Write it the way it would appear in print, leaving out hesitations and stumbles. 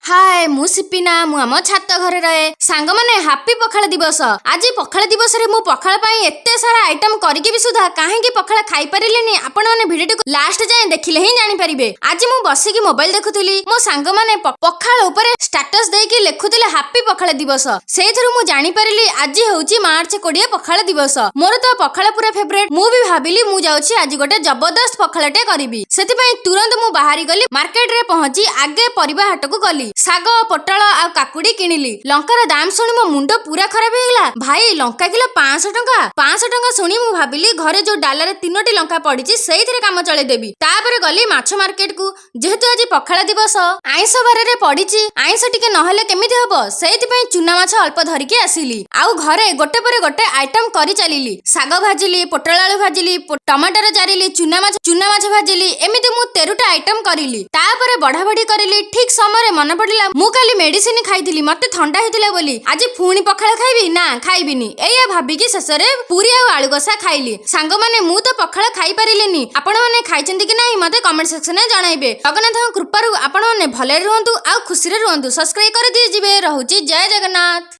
हाय मु सिपिना मु आम छात घरे रहे सांग माने हापी पखाल दिवस। आज पखाल दिवस रे मु पखाल पाई एत्ते सारा आइटम करके भी सुधा काहेकि पखाल खाई परिलेनी आपण माने वीडियो को लास्ट जाए देखिले ही जानि परिबे। आज मु बसिकी मोबाइल देखुथिली मो सांग माने पखाल ऊपर स्टेटस देकी लेखुथिले हापी पखाल दिवस। सेथरु मु जानि परिली आज होउची मार्च 20 पखाल दिवस। मोर तो पखाल पूरा फेवरेट। मु भी भाबिली मु जाउची आज गोटे जबरदस्त पखालटे करिवि। सेति पई तुरंत मु बाहरी गली मार्केट रे पहुंची आगे परिबा हाट को गली। शाग पोटल आ काकुड़ी किनिली। लंकार दाम शुणी मो मुंड पूरा खराब होगला। भाई लंका किलो 500 टंका। 500 टंका शुणी मु भाबिली घरे जो डालारे 3टी लंका पड़ीची सेइथिरे काम चले देबी। तापर गली माछ मार्केट को। जेहेतु आज पखाल दिवस आइंस बारे पड़ीची आइंस टिके नहले केमिति हबो सेइथि पई चुना माछ अल्प धरिके आसिली। आउ घरे गोटे पर गोटे आइटम करि चलिली। शाग भाजिली, पोटल आलू भाजिली, टमाटर जारिली, चुना माछ भाजिली। एमिति मु 13टा आइटम करिली। तापर बढा बढी करिली। ठीक समय मन पड़िला मु काली मेडिसिन खाइथिली मते ठंडा हेतिला बोली आज पुणी पखाल खाइबी ना खाइबिनी एया भाबिकी शेषरे पूरी आ आलू कसा खाइली। सांग माने मु तो पखाल खाइ परिलेनी। आपण माने खाइचंती कि नाही मते कमेंट सेक्शन में जणाइबे। जगन्नाथ कृपारु आपण माने भले रहंतु आ खुशी रे रहंतु। सब्सक्राइब कर दिजिबे। रहूची जय जगन्नाथ।